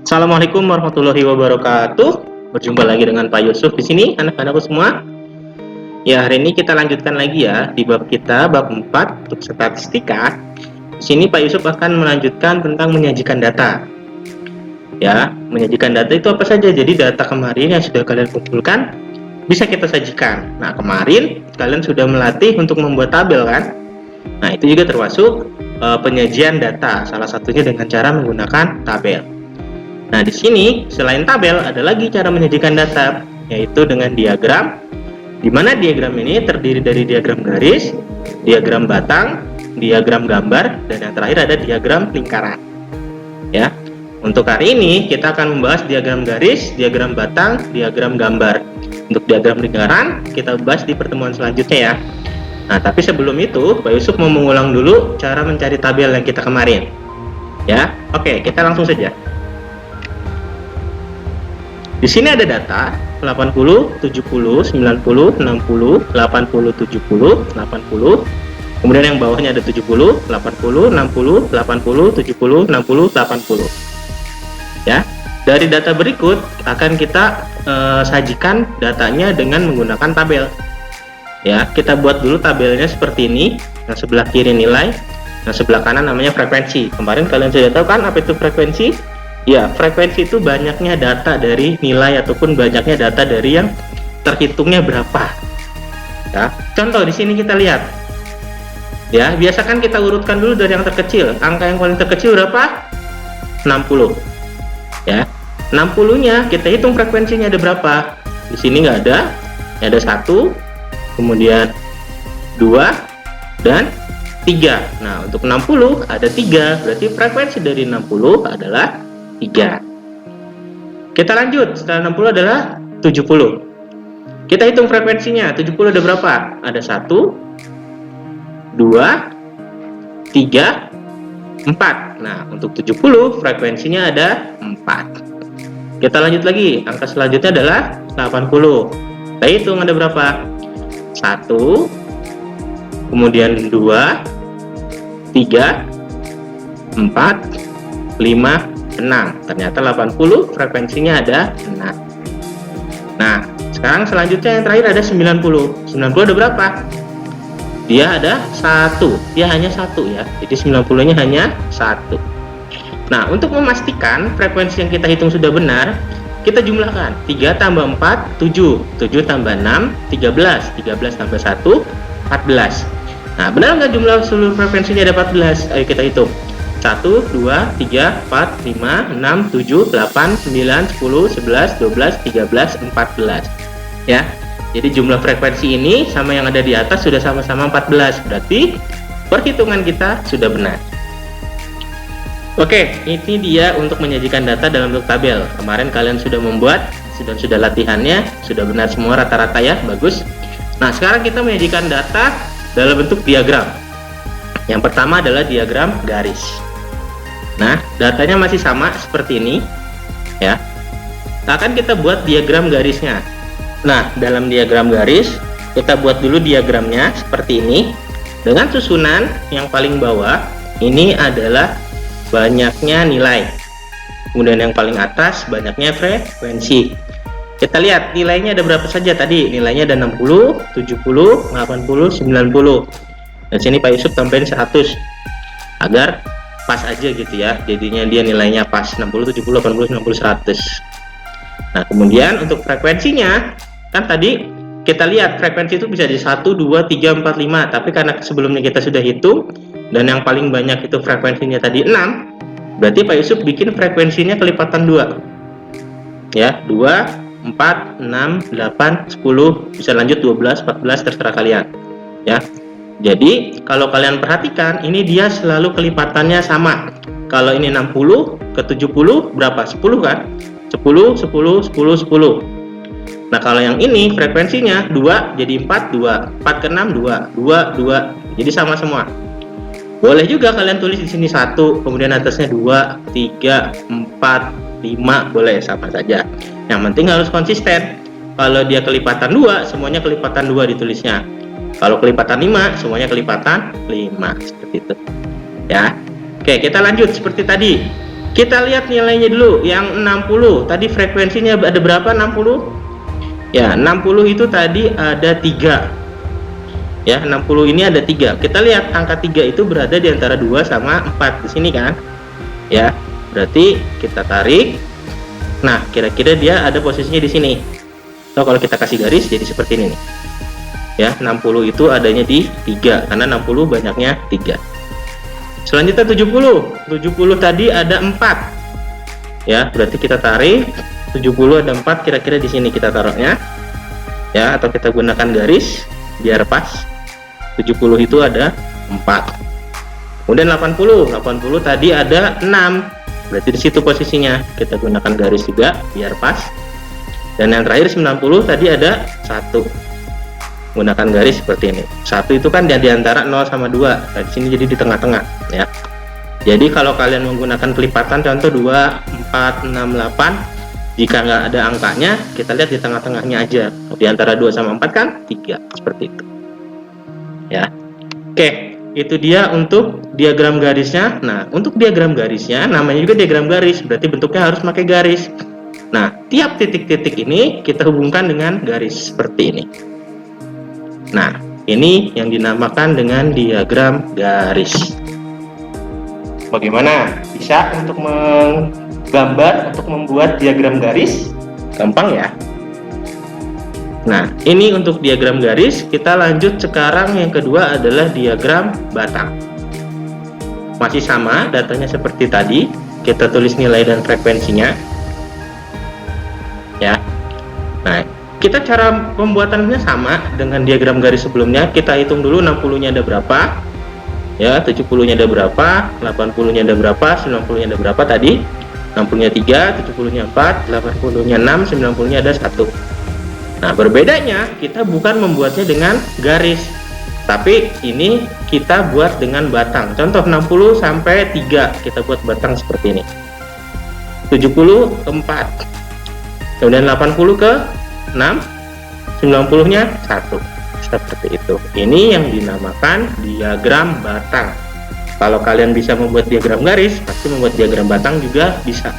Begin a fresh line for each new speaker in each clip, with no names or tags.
Assalamualaikum warahmatullahi wabarakatuh. Berjumpa lagi dengan Pak Yusuf di sini, anak-anakku semua. Ya, hari ini kita lanjutkan lagi ya di bab kita, bab 4 untuk statistika. Di sini Pak Yusuf akan melanjutkan tentang menyajikan data. Ya, menyajikan data itu apa saja? Jadi data kemarin yang sudah kalian kumpulkan bisa kita sajikan. Nah, kemarin kalian sudah melatih untuk membuat tabel kan? Nah, itu juga termasuk penyajian data, salah satunya dengan cara menggunakan tabel. Nah, di sini selain tabel ada lagi cara menyajikan data, yaitu dengan diagram, di mana diagram ini terdiri dari diagram garis, diagram batang, diagram gambar, dan yang terakhir ada diagram lingkaran. Ya, untuk hari ini kita akan membahas diagram garis, diagram batang, diagram gambar. Untuk diagram lingkaran kita bahas di pertemuan selanjutnya ya. Nah, tapi sebelum itu Pak Yusuf mau mengulang dulu cara mencari tabel yang kita kemarin. Ya, oke, kita langsung saja. Di sini ada data 80, 70, 90, 60, 80, 70, 80. Kemudian yang bawahnya ada 70, 80, 60, 80, 70, 60, 80. Ya. Dari data berikut akan kita sajikan datanya dengan menggunakan tabel. Ya, kita buat dulu tabelnya seperti ini. Yang sebelah kiri nilai, yang sebelah kanan namanya frekuensi. Kemarin kalian sudah tahu kan apa itu frekuensi? Ya, frekuensi itu banyaknya data dari nilai ataupun banyaknya data dari yang terhitungnya berapa. Ya, contoh di sini kita lihat. Ya, biasakan kita urutkan dulu dari yang terkecil. Angka yang paling terkecil berapa? 60. Ya, 60-nya kita hitung frekuensinya ada berapa? Di sini nggak ada. Ada 1, kemudian 2 dan 3. Nah, untuk 60 ada 3, berarti frekuensi dari 60 adalah 3. Kita lanjut, setelah 60 adalah 70. Kita hitung frekuensinya, 70 ada berapa? Ada 1, 2, 3, 4. Nah, untuk 70 frekuensinya ada 4. Kita lanjut lagi, angka selanjutnya adalah 80. Kita hitung ada berapa? 1, kemudian 2, 3, 4, 5, 6. Ternyata 80 frekuensinya ada 6. Nah, sekarang selanjutnya yang terakhir ada 90. 90 ada berapa? Dia ada 1. Dia hanya 1 ya. Jadi 90-nya hanya 1. Nah, untuk memastikan frekuensi yang kita hitung sudah benar, kita jumlahkan 3 tambah 4, 7, 7 tambah 6, 13, 13 tambah 1, 14. Nah, benar nggak jumlah seluruh frekuensinya ada 14? Ayo kita hitung. 1, 2, 3, 4, 5, 6, 7, 8, 9, 10, 11, 12, 13, 14. Ya, jadi jumlah frekuensi ini sama yang ada di atas sudah sama-sama 14. Berarti perhitungan kita sudah benar. Oke, ini dia untuk menyajikan data dalam bentuk tabel. Kemarin kalian sudah membuat, sudah latihannya, sudah benar semua rata-rata ya, bagus. Nah, sekarang kita menyajikan data dalam bentuk diagram. Yang pertama adalah diagram garis. Nah, datanya masih sama seperti ini, ya. Akan kita buat diagram garisnya. Nah, dalam diagram garis, kita buat dulu diagramnya seperti ini. Dengan susunan yang paling bawah, ini adalah banyaknya nilai, kemudian yang paling atas banyaknya frekuensi. Kita lihat nilainya ada berapa saja tadi. Nilainya ada 60, 70, 80, 90. Dan sini Pak Yusuf tambahin 100 agar pas aja gitu ya. Jadinya dia nilainya pas 60, 70, 80, 90, 100. Nah, kemudian untuk frekuensinya kan tadi kita lihat frekuensi itu bisa di 1, 2, 3, 4, 5. Tapi karena sebelumnya kita sudah hitung dan yang paling banyak itu frekuensinya tadi 6, berarti Pak Yusuf bikin frekuensinya kelipatan 2. Ya, 2, 4, 6, 8, 10, bisa lanjut 12, 14, terserah kalian. Ya. Jadi, kalau kalian perhatikan, ini dia selalu kelipatannya sama. Kalau ini 60 ke 70 berapa? 10 kan? 10, 10, 10, 10. Nah, kalau yang ini frekuensinya 2 jadi 4, 2. 4 ke 6 2, 2, 2. Jadi sama semua. Boleh juga kalian tulis di sini 1, kemudian atasnya 2, 3, 4, 5, boleh sama saja. Yang penting harus konsisten. Kalau dia kelipatan 2, semuanya kelipatan 2 ditulisnya. Kalau kelipatan 5, semuanya kelipatan 5. Seperti itu. Ya. Oke, kita lanjut seperti tadi. Kita lihat nilainya dulu. Yang 60 tadi frekuensinya ada berapa? 60 ya. 60 itu tadi ada 3 ya. 60 ini ada 3. Kita lihat angka 3 itu berada di antara 2 sama 4 di sini kan ya. Berarti kita tarik. Nah, kira-kira dia ada posisinya di sini. So, kalau kita kasih garis jadi seperti ini nih. Ya, 60 itu adanya di 3 karena 60 banyaknya 3. Selanjutnya 70 tadi ada 4 ya, berarti kita tarik 70 ada 4, kira-kira di sini kita taruhnya ya, atau kita gunakan garis biar pas. 70 itu ada 4. Kemudian 80 tadi ada 6, berarti di situ posisinya, kita gunakan garis juga biar pas. Dan yang terakhir 90 tadi ada 1, gunakan garis seperti ini. 1 itu kan di antara 0 sama 2. Nah, di sini jadi di tengah-tengah ya. Jadi kalau kalian menggunakan kelipatan contoh 2, 4, 6, 8, jika nggak ada angkanya, kita lihat di tengah-tengahnya aja. Di antara 2 sama 4 kan 3, seperti itu. Ya. Oke, itu dia untuk diagram garisnya. Nah, untuk diagram garisnya namanya juga diagram garis, berarti bentuknya harus pakai garis. Nah, tiap titik-titik ini kita hubungkan dengan garis seperti ini. Nah, ini yang dinamakan dengan diagram garis. Bagaimana? Bisa untuk menggambar, untuk membuat diagram garis? Gampang ya. Nah, ini untuk diagram garis. Kita lanjut sekarang, yang kedua adalah diagram batang. Masih sama, datanya seperti tadi. Kita tulis nilai dan frekuensinya. Ya. Nah, kita cara pembuatannya sama dengan diagram garis sebelumnya. Kita hitung dulu 60-nya ada berapa. Ya, 70-nya ada berapa, 80-nya ada berapa, 90-nya ada berapa tadi. 60-nya 3, 70-nya 4, 80-nya 6, 90-nya ada 1. Nah, berbedanya kita bukan membuatnya dengan garis, tapi ini kita buat dengan batang. Contoh 60 sampai 3 kita buat batang seperti ini. 70 ke 4. Kemudian 80 ke 6, 90-nya 1. Seperti itu. Ini yang dinamakan diagram batang. Kalau kalian bisa membuat diagram garis, pasti membuat diagram batang juga bisa.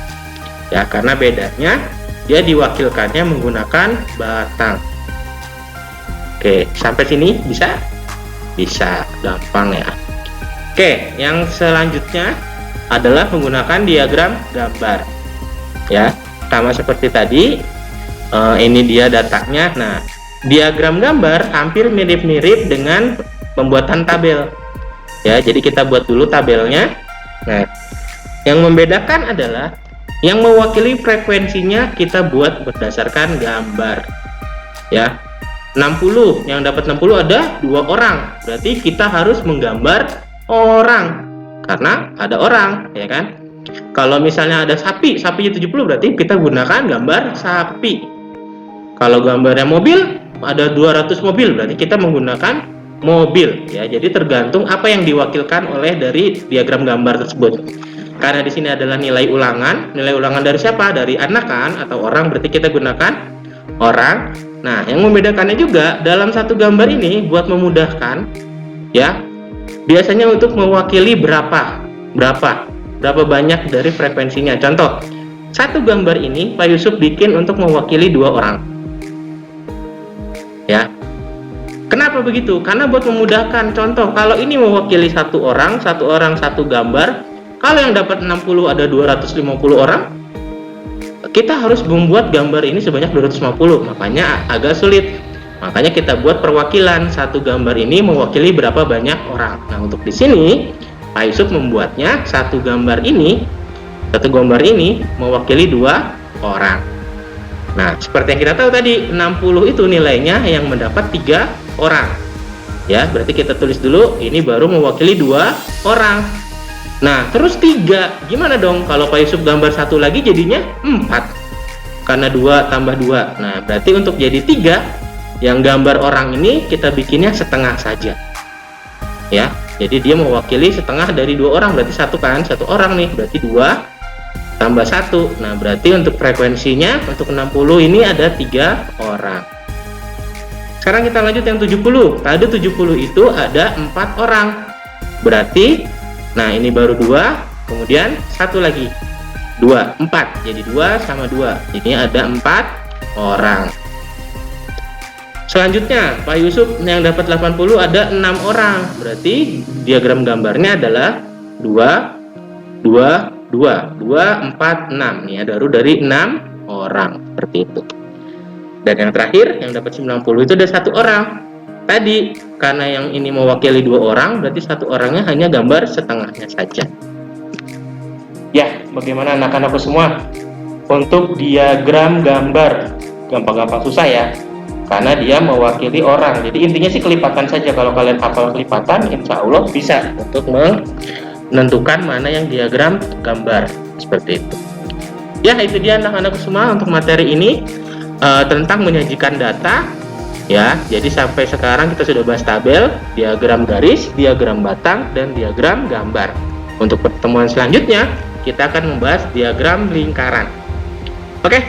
Ya, karena bedanya dia diwakilkannya menggunakan batang. Oke, sampai sini bisa? Bisa, gampang ya. Oke, yang selanjutnya adalah menggunakan diagram gambar. Ya, sama seperti tadi. Ini dia datanya. Nah, diagram gambar hampir mirip-mirip dengan pembuatan tabel. Ya, jadi kita buat dulu tabelnya. Nah, yang membedakan adalah yang mewakili frekuensinya kita buat berdasarkan gambar. Ya. 60, yang dapat 60 ada 2 orang. Berarti kita harus menggambar orang. Karena ada orang, ya kan? Kalau misalnya ada sapi, sapinya 70 berarti kita gunakan gambar sapi. Kalau gambarnya mobil, ada 200 mobil, berarti kita menggunakan mobil ya. Jadi tergantung apa yang diwakilkan oleh dari diagram gambar tersebut. Karena di sini adalah nilai ulangan. Nilai ulangan dari siapa? Dari anak kan atau orang, berarti kita gunakan orang. Nah, yang membedakannya juga dalam satu gambar ini buat memudahkan ya. Biasanya untuk mewakili berapa banyak dari frekuensinya. Contoh, satu gambar ini Pak Yusuf bikin untuk mewakili 2 orang. Ya. Kenapa begitu? Karena buat memudahkan. Contoh, kalau ini mewakili 1 orang, 1 orang 1 gambar. Kalau yang dapat 60 ada 250 orang. Kita harus membuat gambar ini sebanyak 250. Makanya agak sulit. Makanya kita buat perwakilan. Satu gambar ini mewakili berapa banyak orang. Nah, untuk di sini Pak Yusuf membuatnya satu gambar ini mewakili 2 orang. Nah, seperti yang kita tahu tadi, 60 itu nilainya yang mendapat 3 orang. Ya, berarti kita tulis dulu, ini baru mewakili 2 orang. Nah, terus 3, gimana dong? Kalau Pak Yusuf gambar 1 lagi jadinya 4. Karena 2 tambah 2. Nah, berarti untuk jadi 3, yang gambar orang ini kita bikinnya setengah saja. Ya, jadi dia mewakili setengah dari 2 orang, berarti 1 kan, 1 orang nih, berarti 2 tambah 1. Nah, berarti untuk frekuensinya untuk 60 ini ada 3 orang. Sekarang kita lanjut yang 70. Tadi 70 itu ada 4 orang. Berarti nah ini baru 2, kemudian 1 lagi. 4. Jadi 2 sama 2. Ini ada 4 orang. Selanjutnya, Pak Yusuf yang dapat 80 ada 6 orang. Berarti diagram gambarnya adalah 2, 2, 2, 2, 4, 6. Ini ada dari 6 orang. Seperti itu. Dan yang terakhir, yang dapat 90 itu ada 1 orang. Tadi, karena yang ini mewakili 2 orang, berarti 1 orangnya hanya gambar setengahnya saja. Ya, bagaimana anak-anakku semua? Untuk diagram gambar, gampang-gampang susah ya, karena dia mewakili orang. Jadi intinya sih kelipatan saja. Kalau kalian hafal kelipatan, insya Allah bisa untuk menentukan mana yang diagram gambar. Seperti itu. Ya, itu dia anak-anakku semua untuk materi ini tentang menyajikan data. Ya, jadi sampai sekarang kita sudah bahas tabel, diagram garis, diagram batang, dan diagram gambar. Untuk pertemuan selanjutnya, kita akan membahas diagram lingkaran. Oke,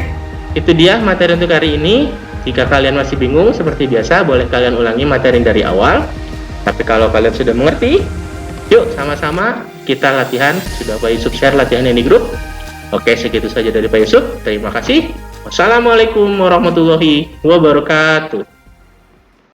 itu dia materi untuk hari ini. Jika kalian masih bingung, seperti biasa, boleh kalian ulangi materi dari awal. Tapi kalau kalian sudah mengerti, yuk sama-sama kita latihan. Sudah Pak Yusuf share latihan ini grup. Oke, segitu saja dari Pak Yusuf. Terima kasih. Wassalamualaikum warahmatullahi wabarakatuh.